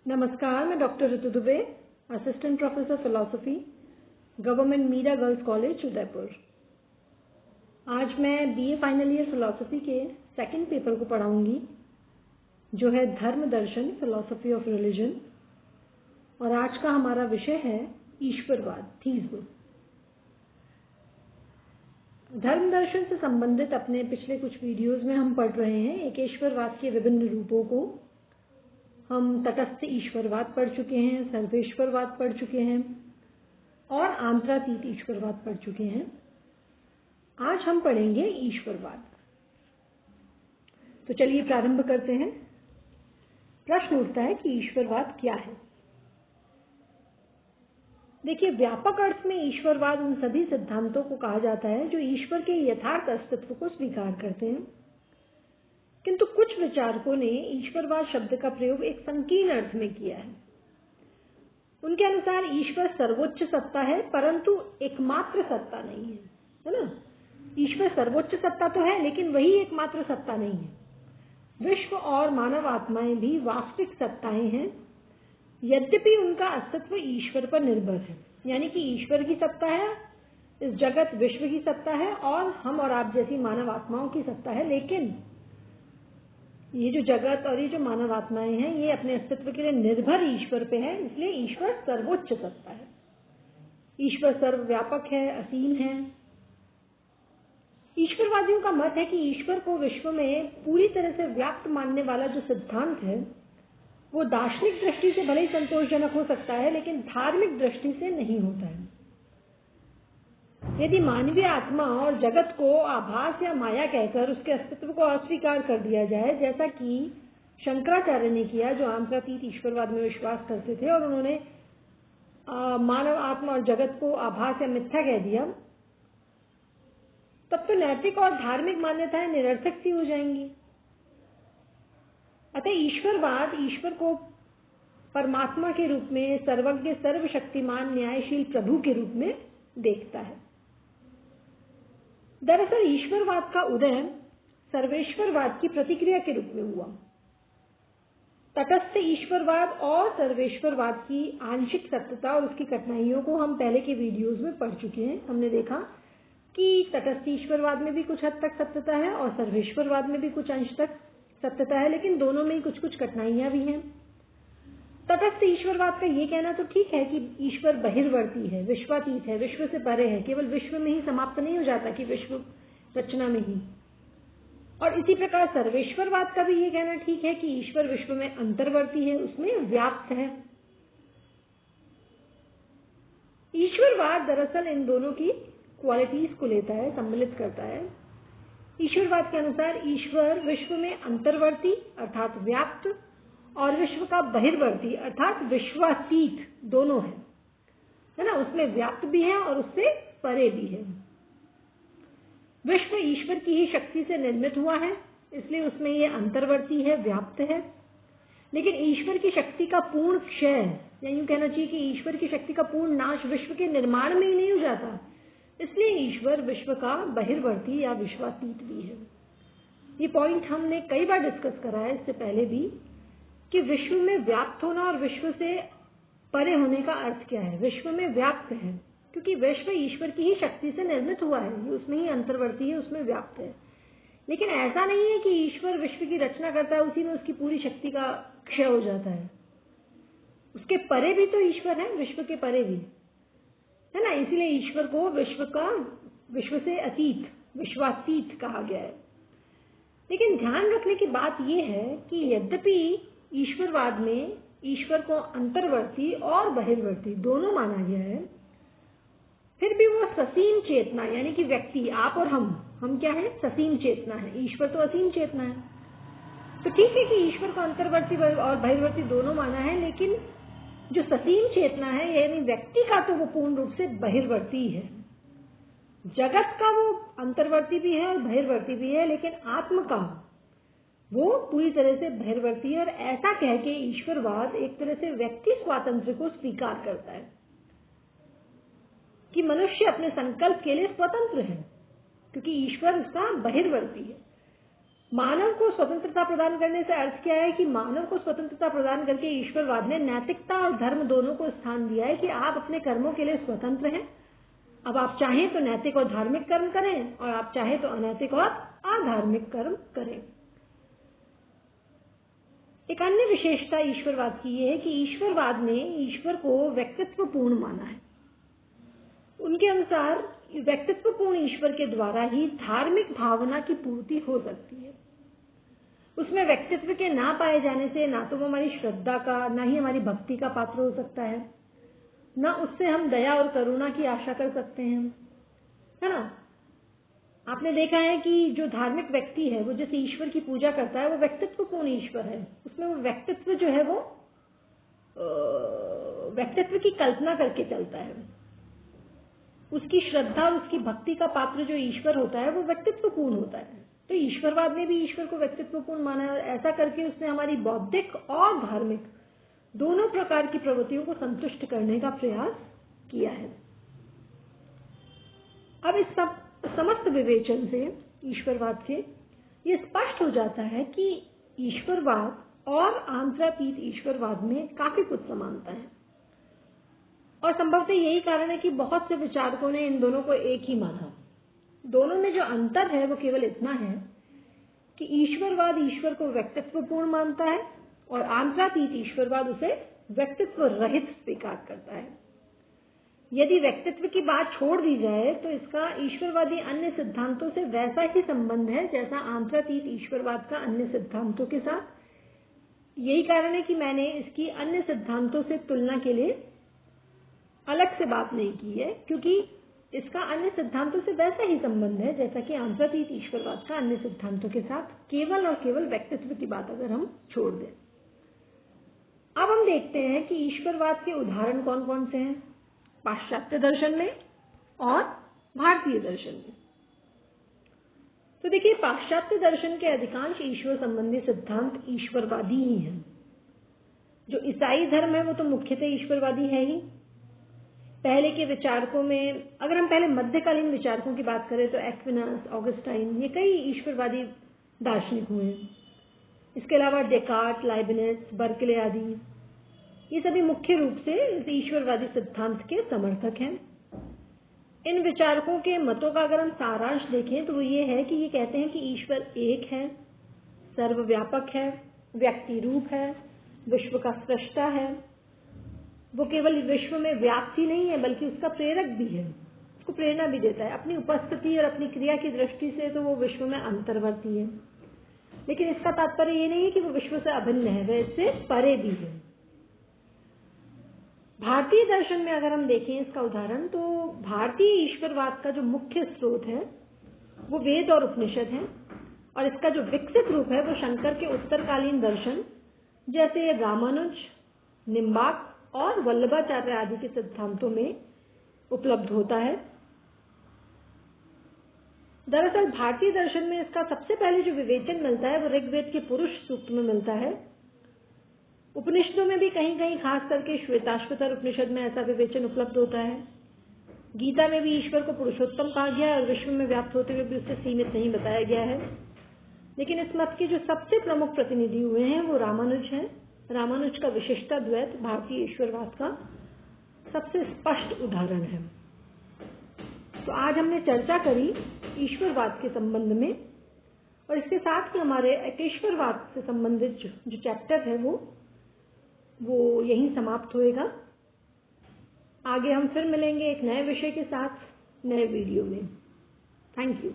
नमस्कार, मैं doctor Ritu Dubey, assistant professor philosophy, government Meera girls college Udaipur. आज मैं बीए फाइनल ईयर फिलॉसफी के सेकंड पेपर को पढ़ाऊंगी, जो है धर्म दर्शन, फिलॉसफी ऑफ रिलीजन। और आज का हमारा विषय है ईश्वरवाद, थीज्म। धर्म दर्शन से संबंधित अपने पिछले कुछ वीडियोज में हम पढ़ रहे हैं एकेश्वरवाद के विभिन्न रूपों को। हम तटस्थ ईश्वरवाद पढ़ चुके हैं, सर्वेश्वरवाद पढ़ चुके हैं और आंतरातीत ईश्वरवाद पढ़ चुके हैं। आज हम पढ़ेंगे ईश्वरवाद। तो चलिए प्रारंभ करते हैं। प्रश्न उठता है कि ईश्वरवाद क्या है। देखिए, व्यापक अर्थ में ईश्वरवाद उन सभी सिद्धांतों को कहा जाता है जो ईश्वर के यथार्थ अस्तित्व को स्वीकार करते हैं, किंतु कुछ विचारकों ने ईश्वरवाद शब्द का प्रयोग एक संकीर्ण अर्थ में किया है। उनके अनुसार ईश्वर सर्वोच्च सत्ता है, परंतु एकमात्र सत्ता नहीं है, है ना। ईश्वर सर्वोच्च सत्ता तो है, लेकिन वही एकमात्र सत्ता नहीं है। विश्व और मानव आत्माएं भी वास्तविक सत्ताएं हैं, यद्यपि उनका अस्तित्व ईश्वर पर निर्भर है। यानी कि ईश्वर की सत्ता है, इस जगत विश्व की सत्ता है और हम और आप जैसी मानव आत्माओं की सत्ता है। लेकिन ये जो जगत और ये जो मानव आत्माएं हैं, ये अपने अस्तित्व के लिए निर्भर ईश्वर पे है, इसलिए ईश्वर सर्वोच्च सत्ता है। ईश्वर सर्वव्यापक है, असीम है। ईश्वरवादियों का मत है कि ईश्वर को विश्व में पूरी तरह से व्याप्त मानने वाला जो सिद्धांत है, वो दार्शनिक दृष्टि से भले ही संतोषजनक हो सकता है, लेकिन धार्मिक दृष्टि से नहीं होता है। यदि मानवीय आत्मा और जगत को आभास या माया कहकर उसके अस्तित्व को अस्वीकार कर दिया जाए, जैसा कि शंकराचार्य ने किया, जो आंतरातीत ईश्वरवाद में विश्वास करते थे, और उन्होंने मानव आत्मा और जगत को आभास या मिथ्या कह दिया, तब तो नैतिक और धार्मिक मान्यताएं निरर्थक सी हो जाएंगी। अतः ईश्वरवाद ईश्वर को परमात्मा के रूप में, सर्वज्ञ, सर्वशक्तिमान, न्यायशील प्रभु के रूप में देखता है। दरअसल ईश्वरवाद का उदय सर्वेश्वरवाद की प्रतिक्रिया के रूप में हुआ। तटस्थ ईश्वरवाद और सर्वेश्वरवाद की आंशिक सत्यता और उसकी कठिनाइयों को हम पहले के वीडियोज में पढ़ चुके हैं। हमने देखा कि तटस्थ ईश्वरवाद में भी कुछ हद तक सत्यता है और सर्वेश्वरवाद में भी कुछ अंश तक सत्यता है, लेकिन दोनों में ही कुछ कुछ कठिनाइयां भी हैं। तटस्थ ईश्वरवाद का ये कहना तो ठीक है कि ईश्वर बहिर्वर्ती है, विश्वातीत है, विश्व से परे है, केवल विश्व में ही समाप्त नहीं हो जाता कि विश्व रचना में ही। और इसी प्रकार सर्वेश्वरवाद का भी ये कहना ठीक है कि ईश्वर विश्व में अंतर्वर्ती है, उसमें व्याप्त है। ईश्वरवाद दरअसल इन दोनों की क्वालिटीज को लेता है, सम्मिलित करता है। ईश्वरवाद के अनुसार ईश्वर विश्व में अंतर्वर्ती अर्थात व्याप्त और विश्व का बहिर्वर्ती अर्थात विश्वातीत दोनों है ना। उसमें व्याप्त भी है और उससे परे भी है। विश्व ईश्वर की ही शक्ति से निर्मित हुआ है, इसलिए उसमें ये अंतर्वर्ती है, व्याप्त है। लेकिन ईश्वर की शक्ति का पूर्ण क्षय, या यूं कहना चाहिए कि ईश्वर की शक्ति का पूर्ण नाश विश्व के निर्माण में ही नहीं हो जाता, इसलिए ईश्वर विश्व का बहिर्वर्ती या विश्वातीत भी है। ये पॉइंट हमने कई बार डिस्कस करा है इससे पहले भी, कि विश्व में व्याप्त होना और विश्व से परे होने का अर्थ क्या है। विश्व में व्याप्त है क्योंकि विश्व ईश्वर की ही शक्ति से निर्मित हुआ है, ये उसमें ही अंतर्वर्ती है, उसमें व्याप्त है। लेकिन ऐसा नहीं है कि ईश्वर विश्व की रचना करता है, उसी में उसकी पूरी शक्ति का क्षय हो जाता है। उसके परे भी तो ईश्वर है, विश्व के परे भी है ना। इसीलिए ईश्वर को विश्व से अतीत, विश्वातीत कहा गया है। लेकिन ध्यान रखने की बात यह है कि यद्यपि ईश्वरवाद में ईश्वर को अंतर्वर्ती और बहिर्वर्ती दोनों माना गया है, फिर भी वो ससीम चेतना, यानी कि व्यक्ति, आप और हम क्या है, ससीम चेतना है। ईश्वर तो असीम चेतना है। तो ठीक है कि ईश्वर को अंतर्वर्ती और बहिर्वर्ती दोनों माना है, लेकिन जो ससीम चेतना है, यानी व्यक्ति का, तो वो पूर्ण रूप से बहिर्वर्ती है। जगत का वो अंतर्वर्ती भी है और बहिर्वर्ती भी है, लेकिन आत्म का वो पूरी तरह से बहिर्वर्ती है। और ऐसा कह के ईश्वरवाद एक तरह से व्यक्ति स्वातंत्र्य को स्वीकार करता है कि मनुष्य अपने संकल्प के लिए स्वतंत्र है, क्योंकि ईश्वर उसका बहिर्वर्ती है। मानव को स्वतंत्रता प्रदान करने से अर्थ क्या है कि मानव को स्वतंत्रता प्रदान करके ईश्वरवाद ने नैतिकता और धर्म दोनों को स्थान दिया है कि आप अपने कर्मों के लिए स्वतंत्र हैं। अब आप चाहें तो नैतिक और धार्मिक कर्म करें और आप चाहें तो अनैतिक और अधार्मिक कर्म करें। एक अन्य विशेषता ईश्वरवाद की यह है कि ईश्वरवाद ने ईश्वर को व्यक्तित्वपूर्ण माना है। उनके अनुसार व्यक्तित्वपूर्ण ईश्वर के द्वारा ही धार्मिक भावना की पूर्ति हो सकती है। उसमें व्यक्तित्व के ना पाए जाने से ना तो वो हमारी श्रद्धा का, ना ही हमारी भक्ति का पात्र हो सकता है, ना उससे हम दया और करुणा की आशा कर सकते हैं, है ना। आपने देखा है कि जो धार्मिक व्यक्ति है वो जैसे ईश्वर की पूजा करता है वो व्यक्तित्वपूर्ण ईश्वर है। उसमें वो व्यक्तित्व जो है वो व्यक्तित्व की कल्पना करके चलता है। उसकी श्रद्धा और उसकी भक्ति का पात्र जो ईश्वर होता है वो व्यक्तित्वपूर्ण होता है। तो ईश्वरवाद ने भी ईश्वर को व्यक्तित्वपूर्ण माना है। ऐसा करके उसने हमारी बौद्धिक और धार्मिक दोनों प्रकार की प्रवृत्तियों को संतुष्ट करने का प्रयास किया है। अब इस सब समस्त विवेचन से ईश्वरवाद से ये स्पष्ट हो जाता है कि ईश्वरवाद और आंतरातीत ईश्वरवाद में काफी कुछ समानता है और संभवतः यही कारण है कि बहुत से विचारकों ने इन दोनों को एक ही माना। दोनों में जो अंतर है वो केवल इतना है कि ईश्वरवाद ईश्वर को व्यक्तित्वपूर्ण मानता है और आंतरातीत ईश्वरवाद उसे व्यक्तित्व रहित स्वीकार करता है। यदि व्यक्तित्व की बात छोड़ दी जाए तो इसका ईश्वरवादी अन्य सिद्धांतों से वैसा ही संबंध है जैसा आंतरातीत ईश्वरवाद का अन्य सिद्धांतों के साथ। यही कारण है कि मैंने इसकी अन्य सिद्धांतों से तुलना के लिए अलग से बात नहीं की है, क्योंकि इसका अन्य सिद्धांतों से वैसा ही संबंध है जैसा कि आंतरातीत ईश्वरवाद का अन्य सिद्धांतों के साथ, केवल और केवल व्यक्तित्व की बात अगर हम छोड़ दें। अब हम देखते हैं कि ईश्वरवाद के उदाहरण कौन कौन से हैं पाश्चात्य दर्शन में और भारतीय दर्शन में। तो देखिए, पाश्चात्य दर्शन के अधिकांश ईश्वर संबंधी सिद्धांत ईश्वरवादी ही हैं। जो ईसाई धर्म है वो तो मुख्यतः ईश्वरवादी है ही। पहले के विचारकों में अगर हम पहले मध्यकालीन विचारकों की बात करें तो एक्विनस, ऑगस्टाइन, ये कई ईश्वरवादी दार्शनिक हुए। इसके अलावा डेकार्ट, लाइबनिज, बर्कले आदि ये सभी मुख्य रूप से इस ईश्वरवादी सिद्धांत के समर्थक हैं। इन विचारकों के मतों का अगर हम सारांश देखें तो वो ये है कि ये कहते हैं कि ईश्वर एक है, सर्वव्यापक है, व्यक्ति रूप है, विश्व का सृष्टा है। वो केवल विश्व में व्याप्त ही नहीं है बल्कि उसका प्रेरक भी है, उसको प्रेरणा भी देता है। अपनी उपस्थिति और अपनी क्रिया की दृष्टि से तो वो विश्व में अंतर्वर्ती है, लेकिन इसका तात्पर्य ये नहीं है कि वो विश्व से अभिन्न है, वह इससे परे भी है। भारतीय दर्शन में अगर हम देखें इसका उदाहरण तो भारतीय ईश्वरवाद का जो मुख्य स्रोत है वो वेद और उपनिषद है और इसका जो विकसित रूप है वो शंकर के उत्तरकालीन दर्शन जैसे रामानुज, निम्बार्क और वल्लभाचार्य आदि के सिद्धांतों में उपलब्ध होता है। दरअसल भारतीय दर्शन में इसका सबसे पहले जो विवेचन मिलता है वो ऋग्वेद के पुरुष सूक्त में मिलता है। उपनिषदों में भी कहीं कहीं खास करके श्वेताश्वतर उपनिषद में ऐसा विवेचन उपलब्ध होता है। गीता में भी ईश्वर को पुरुषोत्तम कहा गया और विश्व में व्याप्त होते हुए भी उससे सीमित नहीं बताया गया है। लेकिन इस मत के जो सबसे प्रमुख प्रतिनिधि हुए हैं वो रामानुज हैं। रामानुज का विशिष्टा द्वैत भारतीय ईश्वरवाद का सबसे स्पष्ट उदाहरण है। तो आज हमने चर्चा करी ईश्वरवाद के संबंध में और इसके साथ ही हमारे एकेश्वरवाद से संबंधित जो चैप्टर है वो यहीं समाप्त होएगा। आगे हम फिर मिलेंगे एक नए विषय के साथ नए वीडियो में। Thank you.